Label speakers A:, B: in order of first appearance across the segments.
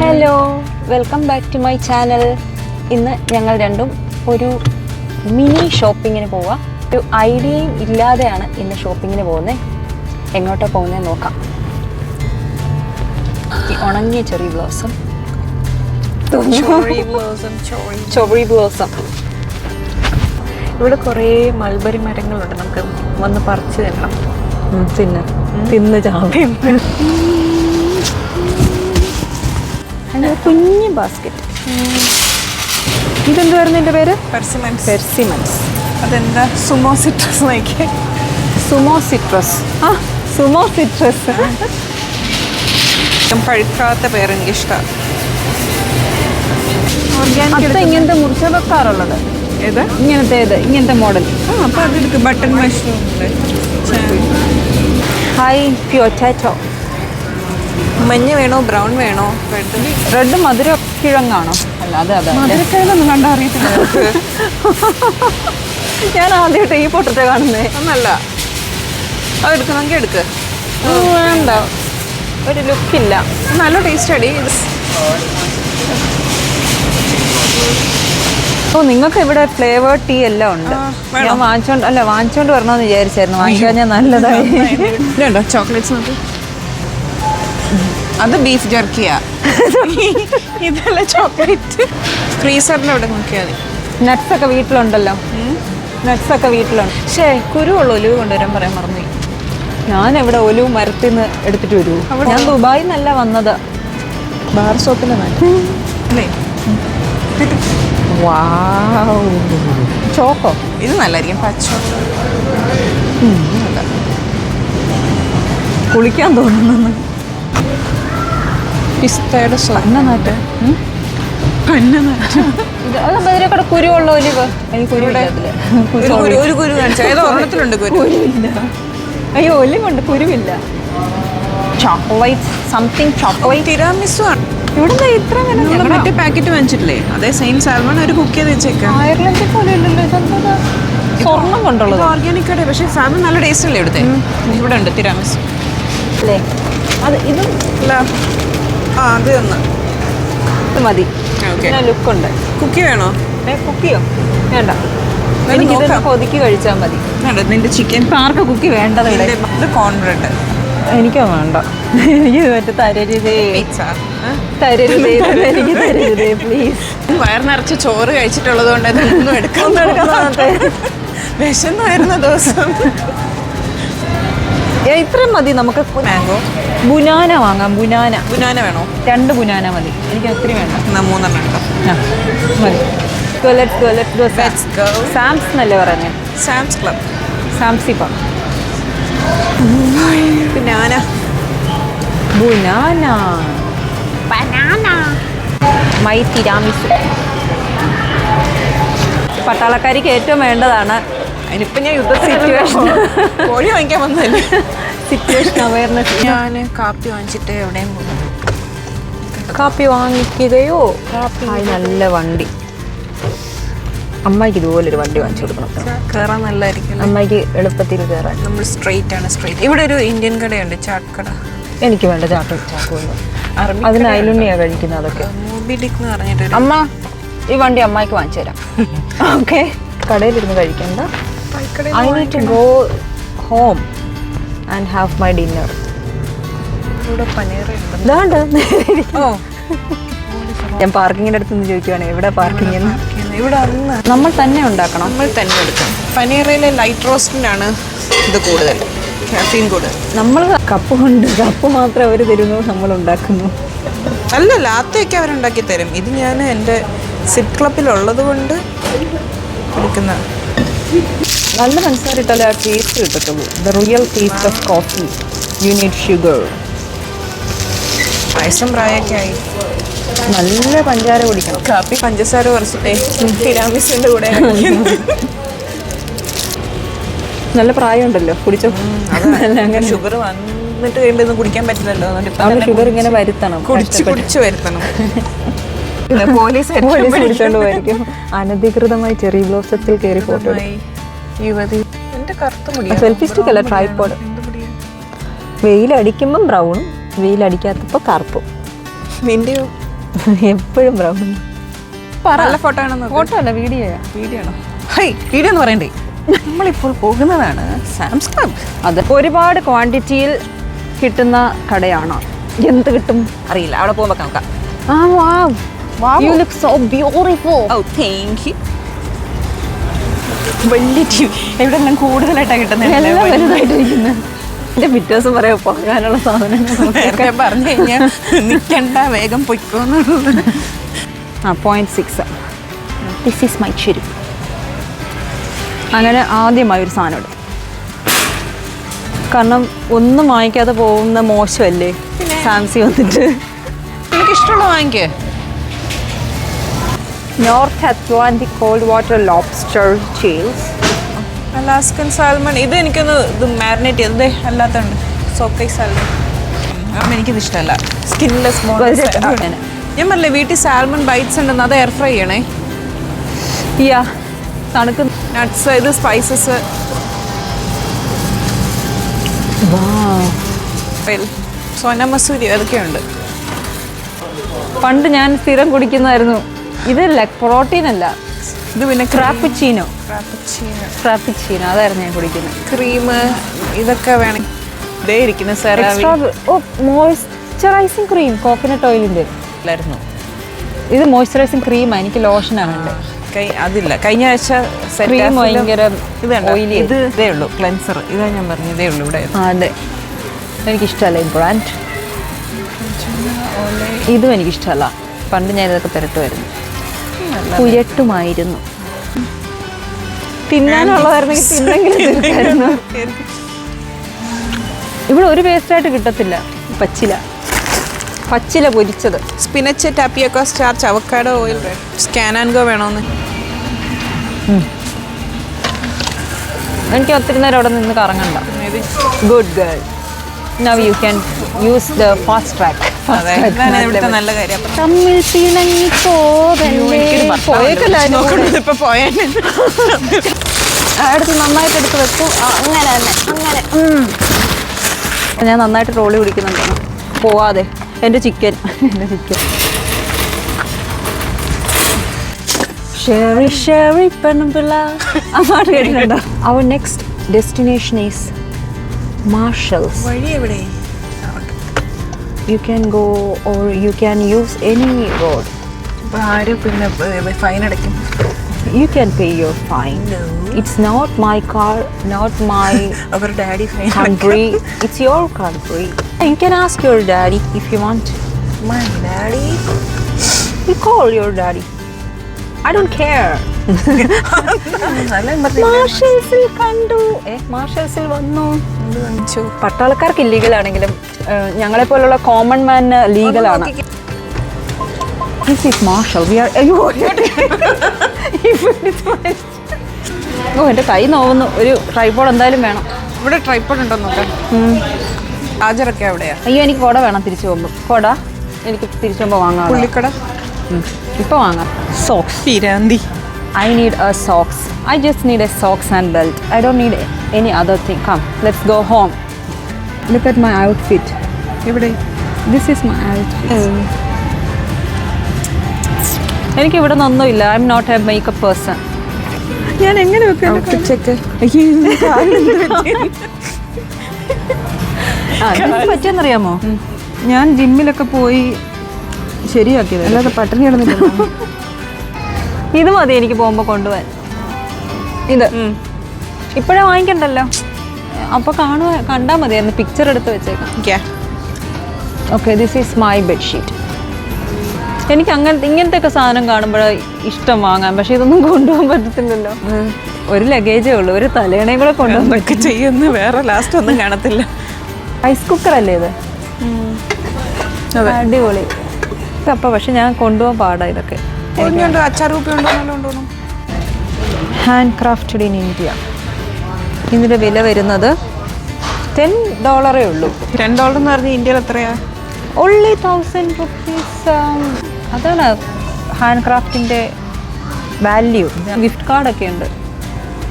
A: Hello, welcome back to my channel. ഇന്ന് ഞങ്ങൾ രണ്ടും ഒരു മിനി ഷോപ്പിങ്ങിന് പോവാം. ഒരു ഐഡിയയും ഇല്ലാതെയാണ് ഇന്ന് ഷോപ്പിങ്ങിന് പോകുന്നത്. എങ്ങോട്ടാണ് പോകുന്നത് നോക്കാം. ഈ ഉണങ്ങിയ ചെറി ബ്ലോസം, ചോറി ബ്ലോസം. ഇവിടെ കുറേ മൾബറി മരങ്ങളുണ്ട്. നമുക്ക് വന്ന് പറിച്ച് തരണം. തിന്ന് ചാവയും. അങ്ങനെ കുഞ്ഞ് ബാസ്ക്കറ്റ്. ഇതെന്തുവായിരുന്നു എൻ്റെ പേര്? പെർസിമൻസ്.
B: അതെന്താ? സുമോ സിട്രസ് നോക്കിയേ.
A: Sumo citrus. ആ, സുമോ സിട്രസ്.
B: പഴുക്കാത്ത പേരെനിക്ക് ഇഷ്ടമാണ്.
A: ഇങ്ങനത്തെ മുറിച്ച വെക്കാറുള്ളത്
B: ഏത്?
A: ഇങ്ങനത്തെ മോഡൽ.
B: അപ്പോൾ അതെടുക്ക്. ബട്ടൺ മഷ്റൂം ഉണ്ട്.
A: Hi potato.
B: മഞ്ഞ വേണോ ബ്രൗൺ വേണോ?
A: റെഡ് മധുര കിഴങ്ങാണോ? അല്ല, അതെ
B: മധുരക്കിഴങ്ങൊന്നും കണ്ടാ അറിയത്തില്ല.
A: ഞാൻ ആദ്യമായിട്ട് ഈ പൊട്ടറ്റോ കാണുന്നേ.
B: ഒന്നല്ല, അതെടുക്കണമെങ്കിൽ എടുക്ക്.
A: വേണ്ട, ഒരു ലുക്കില്ല.
B: നല്ല ടേസ്റ്റ് അടി.
A: ഓ, നിങ്ങൾക്ക് ഇവിടെ ഫ്ലേവർ ടീ എല്ലാം ഉണ്ട്. ഞാൻ വാങ്ങിച്ചോണ്ട് വരണമെന്ന് വിചാരിച്ചായിരുന്നു. വാങ്ങിക്കാൻ ഞാൻ നല്ലതായി.
B: ഇതുണ്ടോ ചോക്ലേറ്റ്സ് നോക്കി? അത് ബീഫ് ജർക്കിയാ. ഇതല്ല ചോക്ലേറ്റ്. ഫ്രീസറിലവിടെ നോക്കിയാൽ മതി.
A: നട്ട്സ് ഒക്കെ വീട്ടിലുണ്ടല്ലോ. നട്ട്സൊക്കെ വീട്ടിലുണ്ട്.
B: പക്ഷേ കുരുവുള്ള ഒലിവ് കൊണ്ടുവരാൻ പറയാൻ മറന്നു.
A: ഞാൻ ഇവിടെ ഒലിവ് മരത്തിൽ നിന്ന് എടുത്തിട്ട് വരൂ. ഞാൻ ദുബായിൽ നിന്നല്ല വന്നത്.
B: ബാർ സോപ്പിന് അല്ലേ?
A: ചോക്കോ
B: ഇത് നല്ലായിരിക്കും. പച്ച
A: കുളിക്കാൻ തോന്നുന്നു.
B: പിസ്തയുടെ
A: പന്നനാട്ട്. ഇതിലൂടെ കുരുവുള്ള ഒലിവ്. എനിക്ക്
B: ഒരു കുരു കാണിച്ചാൽ ഏതോ ഒരെണ്ണത്തിലുണ്ട് കുരുവില്ല.
A: അയ്യോ, ഒലിവുണ്ട്, കുരുവില്ല. Chocolate something chocolate.
B: തിരാമിസു ആണ്.
A: ഇവിടെ ഇത്ര
B: മറ്റേ പാക്കറ്റ് വാങ്ങിച്ചിട്ടില്ലേ? അതേ സെയിം സാൽമൺ ഒരു കുക്ക് ചെയ്ത് വെച്ചേക്കാം.
A: അയർലൻഡിൽ പോലെ ഇല്ലല്ലോ. ഇതെന്താ സ്വർണം കൊണ്ടുള്ളത്?
B: ഓർഗാനിക് കട. പക്ഷേ സാൽമൺ നല്ല ടേസ്റ്റ് അല്ലേ ഇവിടുത്തെ? ഇവിടെ ഉണ്ട് തിരാമിസു
A: അല്ലേ? അത് ഇതും
B: അല്ല. അത് ഒന്ന്
A: ഇത് മതി. ലുക്കുണ്ട്.
B: കുക്കി വേണോ?
A: കുക്കിയോ വേണ്ട. എനിക്ക് ഇത് കൊതിക്ക് കഴിച്ചാൽ മതി.
B: നിന്റെ ചിക്കൻ.
A: ഇപ്പം ആർക്കും കുക്കി വേണ്ടത്?
B: ഇത് കോൺ ബ്രെഡ്.
A: എനിക്കോ വേണ്ട. എനിക്ക് മറ്റേ തരരുതേ എനിക്ക് തരരുതേ പ്ലീസ്.
B: വയർ നിറച്ച് ചോറ് കഴിച്ചിട്ടുള്ളത് കൊണ്ട് ഇതൊന്നും എടുക്കാൻ വിശന്നായിരുന്ന ദിവസം.
A: ഇത്രയും മതി നമുക്ക്.
B: മാംഗോ
A: ബുനാന വാങ്ങാം. ബുനാന
B: വേണോ?
A: 2 ബുനാന മതി. എനിക്ക് ഒത്തിരി വേണ്ട.
B: 3 എടുക്കാം.
A: മതി. സാംസ് എന്നല്ലേ പറഞ്ഞത്?
B: സാംസ് ക്ലബ്.
A: സാംസിപ്പം.
B: ബനാന.
A: മൈ തിരാമിസു. പട്ടാളക്കാരിക്ക് ഏറ്റവും വേണ്ടതാണ്.
B: അതിനിപ്പം ഞാൻ കോഴി വാങ്ങിക്കാൻ വന്നതല്ലേ.
A: Situation awareness.
B: ഞാൻ കാപ്പി വാങ്ങിച്ചിട്ട് എവിടെയും പോകും.
A: കാപ്പി വാങ്ങിക്കുകയോ? നല്ല വണ്ടി. അമ്മയ്ക്ക് ഇതുപോലൊരു വണ്ടി വാങ്ങിച്ചു കൊടുക്കണം.
B: കയറാൻ നല്ലതായിരിക്കും.
A: അമ്മയ്ക്ക് എളുപ്പത്തിൽ കയറാൻ.
B: നമ്മൾ സ്ട്രെയിറ്റ് ആണ്. ഇവിടെ ഒരു ഇന്ത്യൻ കടയുണ്ട്, ചാട്ട് കട.
A: എനിക്ക് വേണ്ട ചാക്കൊന്നും. അതിന് അയലുണ്ണിയാണ് കഴിക്കുന്നത്. അതൊക്കെ
B: മോബിഡിക് എന്ന് പറഞ്ഞിട്ട്.
A: അമ്മ, ഈ വണ്ടി അമ്മയ്ക്ക് വാങ്ങിച്ചു തരാം. ഓക്കെ. കടയിലിരുന്ന് കഴിക്കണ്ട. I need to go home and have my dinner.
B: ഇവിടെ പനീറുണ്ട്.
A: ഞാൻ പാർക്കിങ്ങിൻ്റെ അടുത്ത് നിന്ന് ചോദിക്കുവാണ് എവിടെ പാർക്കിംഗ് എന്ന്.
B: ഇവിടെ അന്ന്
A: നമ്മൾ തന്നെ ഉണ്ടാക്കണം.
B: നമ്മൾ തന്നെ എടുക്കണം. പനീറിലെ ലൈറ്റ് റോസ്റ്റിനാണ് ഇത് കൂടുതൽ, കാഫീൻ കൂടുതൽ.
A: നമ്മൾ കപ്പ് മാത്രമേ അവർ തരുന്നു, നമ്മൾ ഉണ്ടാക്കുന്നു.
B: അല്ല, ലാത്തയൊക്കെ അവരുണ്ടാക്കി തരും. ഇത് ഞാൻ എൻ്റെ സിപ്പ് ക്ലബിലുള്ളത് കൊണ്ട് എടുക്കുന്ന.
A: നല്ല പഞ്ചസാര ഇട്ടാലേ ആ ടേസ്റ്റ് കിട്ടത്തുള്ളൂ. The real taste of coffee. You need sugar.
B: Payasam പ്രായമൊക്കെ ആയി.
A: നല്ല പഞ്ചസാര കുടിക്കണം.
B: കാപ്പി പഞ്ചസാര കുറച്ചിട്ടേ തിരാമിസിൻ്റെ കൂടെ.
A: നല്ല പ്രായമുണ്ടല്ലോ, കുടിച്ചോ.
B: അങ്ങനെ ഷുഗർ വന്നിട്ട് കഴിയുമ്പോൾ ഒന്നും കുടിക്കാൻ പറ്റില്ലല്ലോ.
A: അതുകൊണ്ട് ഷുഗർ ഇങ്ങനെ വരുത്തണം,
B: കുടിച്ച് വരുത്തണം.
A: പോലീസ് പിടിച്ചോണ്ട് പോയിരിക്കും. അനധികൃതമായി ചെറി ബ്ലോസത്തിൽ കയറി ഫോട്ടോ. സെൽഫി സ്റ്റിക്ക് അല്ല, ട്രൈപോഡ്. വെയിലടിക്കുമ്പം ബ്രൗണും വെയിലടിക്കാത്തപ്പോൾ കറുപ്പും.
B: നിന്റെയോ?
A: എപ്പോഴും ബ്രൗൺ.
B: നല്ല ഫോട്ടോ ആണെന്ന്
A: ഫോട്ടോ അല്ല, വീഡിയോ.
B: വീഡിയോ ആണോ? ഹൈ, വീഡിയോ എന്ന് പറയണ്ടേ? നമ്മളിപ്പോൾ പോകുന്നതാണ് സാംസ് ക്ലബ്.
A: അത് ഒരുപാട് ക്വാണ്ടിറ്റിയിൽ കിട്ടുന്ന കടയാണോ? എന്ത് കിട്ടും
B: അറിയില്ല, അവിടെ പോകുമ്പോൾ നോക്കാം.
A: ആ wow, you look so beautiful.
B: Oh thank you. വലിയ ടി വി എവിടെല്ലാം കൂടുതലായിട്ടാണ് കിട്ടുന്നത്.
A: എല്ലാം വലുതായിട്ടിരിക്കുന്നത്. എൻ്റെ പിറ്റേഴ്സ് പറയാം പോകാനുള്ള സാധനങ്ങൾ
B: നേരത്തെ പറഞ്ഞു കഴിഞ്ഞാൽ നിൽക്കണ്ട, വേഗം പൊയ്ക്കോന്നുള്ളത്.
A: 0.6. ദിസ് ഈസ് മൈ ചെരുപ്പ്. അങ്ങനെ ആദ്യമായി ഒരു സാധനം എടുത്തു. കാരണം ഒന്നും വാങ്ങിക്കാതെ പോകുന്ന മോശമല്ലേ സാംസി വന്നിട്ട്.
B: എനിക്കിഷ്ടമുള്ള വാങ്ങിക്കേ.
A: North Atlantic cold water lobster tails,
B: Alaskan salmon. ഇത് എനിക്കൊന്ന് ഇത് മാരിനേറ്റ് ചെയ്തത് അല്ലാത്തതുണ്ട്. സോക്കൈ സാൽമൺ എനിക്കിത് ഇഷ്ടമല്ല. Skinless model. ഞാൻ പറഞ്ഞില്ലേ വീട്ടിൽ സാൽമൺ ബൈറ്റ്സ് ഉണ്ടെന്ന്, അത് എയർ ഫ്രൈ ചെയ്യണേ.
A: യാ, തണുക്ക്.
B: നട്ട്സ്, ഇത് സ്പൈസസ്, സോന മസൂരി അതൊക്കെയുണ്ട്.
A: പണ്ട് ഞാൻ സ്ഥിരം കുടിക്കുന്നതായിരുന്നു. ഇത് പ്രോട്ടീൻ അല്ല,
B: ഇത് പിന്നെ
A: ഫ്രാപ്പുച്ചീനോ അതായിരുന്നു ഞാൻ കുടിക്കുന്നത്.
B: ക്രീം ഇതൊക്കെ വേണം. ഇതേ ഇരിക്കുന്ന സെറാവി.
A: മോയ്സ്ചറൈസിങ് ക്രീം, കോക്കനട്ട് ഓയിലിൻ്റെ
B: ായിരുന്നു.
A: ഇത് മോയ്സ്ചറൈസിങ് ക്രീമാണ്. എനിക്ക് ലോഷനാണ് ഉണ്ട്.
B: അതില്ല, കഴിഞ്ഞ ആഴ്ച
A: ക്രീം ഭയങ്കര
B: ഓയിലി. ഇത് ഇതേ ഉള്ളൂ ക്ലെൻസർ. ഇതാ ഞാൻ പറഞ്ഞു, ഇതേ ഉള്ളൂ ഇവിടെ.
A: അതെ, എനിക്കിഷ്ടമല്ല ഈ ബ്രാൻഡ്. ഇതും എനിക്കിഷ്ടമല്ല. പണ്ട് ഞാൻ ഇതൊക്കെ തിരട്ടുമായിരുന്നു, പുരട്ടുമായിരുന്നു. തിന്നാനുള്ളതായിരുന്നെങ്കിൽ തിന്നെങ്കിലും. ഇവിടെ ഒരു വേസ്റ്റായിട്ട് കിട്ടത്തില്ല. പച്ചില പൊരിച്ചത്,
B: spinach, tapioca starch, avocado oil, scan and go വേണമെന്ന്.
A: എനിക്ക് ഒത്തിരി നേരം അവിടെ നിന്ന് കറങ്ങണ്ട. Good girl. Now you can use the fast track.
B: നല്ല കാര്യം.
A: തമ്മിൽ പിണങ്ങി അടുത്ത് നന്നായിട്ട് എടുത്ത് വെച്ചു. അങ്ങനെ തന്നെ, അങ്ങനെ. ഞാൻ നന്നായിട്ട് ട്രോളി കുടിക്കുന്നുണ്ട്. പോവാതെ എൻ്റെ ചിക്കൻ. ഷെറി ഷെറി പെൺപിള്ള ആ പാട്ട് കേട്ടിട്ടുണ്ടോ? അവർ നെക്സ്റ്റ് ഡെസ്റ്റിനേഷൻ ഈസ് മാർഷൽസ്.
B: വഴി എവിടെ?
A: You can go or you can use any road.
B: ആര് പിന്നെ ഫൈൻ അടയ്ക്കും?
A: You can pay your fine.
B: No.
A: It's not my car, not my
B: അവർ daddy fine.
A: country. It's your country. You can ask your daddy if you want.
B: My daddy.
A: You call your daddy. I don't care. മാർഷൽസിൽ കണ്ടു. മാർഷൽസിൽ വന്നു. പട്ടാളക്കാർക്ക് illegal ആണെങ്കിലും ഞങ്ങളെ പോലുള്ള common man ലീഗലാണ്. This is Marshall. We are. ഓ, എൻ്റെ കൈ നോവുന്നു. ഒരു ട്രൈപോഡ് എന്തായാലും വേണം.
B: ഇവിടെ ട്രൈപോഡ് ഉണ്ടോ നോക്കാം. ചാർജറൊക്കെ എവിടെയാ?
A: അയ്യോ, എനിക്ക് കുട വേണം തിരിച്ചു പോകുമ്പോൾ. കുട എനിക്ക് തിരിച്ചു പോകുമ്പോൾ വാങ്ങാം.
B: പുള്ളിക്കട
A: ഇപ്പോൾ വാങ്ങാം. Socks.
B: പിരാന്തി.
A: I need a socks. I just need a socks and belt. I don't need any other thing. Come, let's go home. Look at my outfit.
B: എവിടെ?
A: This is my outfit. എനിക്ക് ഇവിടെ നിന്നൊന്നുമില്ല. I am not a makeup person.
B: ഞാൻ എങ്ങനെ വെക്കാം?
A: പറ്റിയെന്നറിയാമോ? ഞാൻ ജിമ്മിലൊക്കെ പോയി ശരിയാക്കിയത്, അല്ലാതെ പട്ടിണി കിടന്നില്ല. ഇത് മതി എനിക്ക് പോകുമ്പോൾ കൊണ്ടുപോകാൻ. ഇത് ഇപ്പോഴേ വാങ്ങിക്കണ്ടല്ലോ, അപ്പോൾ കണ്ടാൽ മതിയായിരുന്നു. പിക്ചർ എടുത്ത് വെച്ചേക്കാം. Okay, this is my bedsheet. എനിക്ക് ഇങ്ങനത്തെ ഒക്കെ സാധനം കാണുമ്പോഴേ ഇഷ്ടം വാങ്ങാൻ. പക്ഷെ ഇതൊന്നും കൊണ്ടുപോകാൻ പറ്റത്തില്ലല്ലോ. ഒരു ലഗേജേ ഉള്ളൂ, ഒരു തലേണയും കൂടെ കൊണ്ടുപോകാൻ പറ്റും.
B: ചെയ്യുന്ന വേറെ ലാസ്റ്റ് ഒന്നും കാണത്തില്ല.
A: റൈസ് കുക്കർ അല്ലേ ഇത്? അടിപൊളി കപ്പ. പക്ഷെ ഞാൻ കൊണ്ടുപോകാൻ പാടാ ഇതൊക്കെ.
B: അച്ചാർ
A: ഹാൻഡ് ക്രാഫ്റ്റഡ് ഇൻ ഇന്ത്യ. ഇതിൻ്റെ വില വരുന്നത് $10 ഉള്ളൂ.
B: $10 എന്ന് പറഞ്ഞാൽ ഇന്ത്യയിൽ എത്രയാ?
A: Only 1000 rupees. അതാണ് ഹാൻഡ് ക്രാഫ്റ്റിൻ്റെ വാല്യൂ. ഗിഫ്റ്റ് കാർഡൊക്കെ ഉണ്ട്.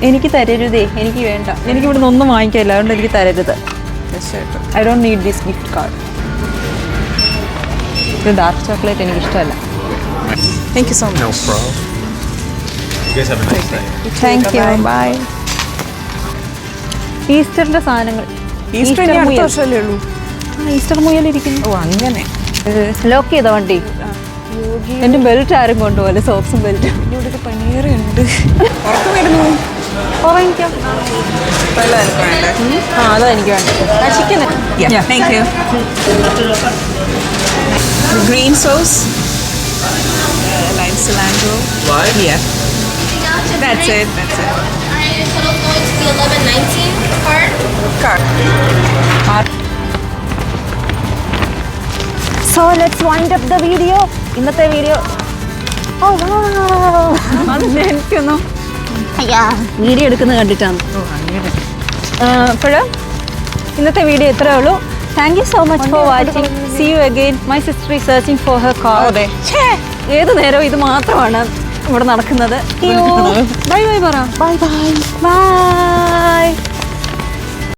A: എനിക്ക് തരരുതേ, എനിക്ക് വേണ്ട. എനിക്കിവിടെ നിന്ന് ഒന്നും വാങ്ങിക്കില്ല, അതുകൊണ്ട് എനിക്ക് തരരുത്. I don't need this gift card. ഇത് ഡാർക്ക് ചോക്ലേറ്റ് എനിക്ക് ഇഷ്ടമല്ല.
B: Thank you so
C: No
B: much.
C: problem. You guys have a nice day.
A: Thank you.
B: Bye.
A: ഈസ്റ്ററിന്റെ സാധനങ്ങൾ.
B: ഈസ്റ്റർ ഇനി അടുത്ത
A: മുയൽ.
B: വർഷമല്ലേ ഉള്ളൂ.
A: ഈസ്റ്റർ മുയലിരിക്കുന്നു.
B: ഓ അങ്ങനെ.
A: ലോക്ക് ചെയ്ത വണ്ടി. എൻ്റെ ബെൽറ്റ് ആരും കൊണ്ടുപോലെ, സോക്സും ബെൽറ്റും.
B: ഇവിടെ പനീറുണ്ട്. ഉറക്കം വരുന്നു.
A: ഉറങ്ങിക്കാം. ആ അതാ എനിക്ക് വേണ്ടത്. Chicken.
B: Thank you. Green sauce. Lime cilantro. Yeah. That's it. That's it.
D: Alright, so it's going to be 11.19 card.
B: Card.
A: So let's wind up the video. ഇന്നത്തെ വീഡിയോ എനിക്കൊന്നു വീഡിയോ എടുക്കുന്നത് കണ്ടിട്ടാണ്. അപ്പോൾ ഇന്നത്തെ വീഡിയോ ഇത്രയേ ഉള്ളൂ. Thank you so much for watching. C you again. My sister is searching for her car.
B: അതെ.
A: ഏത് നേരവും ഇത് മാത്രമാണ് ഇവിടെ നടക്കുന്നത്. ബൈ ബൈ പറ. Bye bye. ബൈ.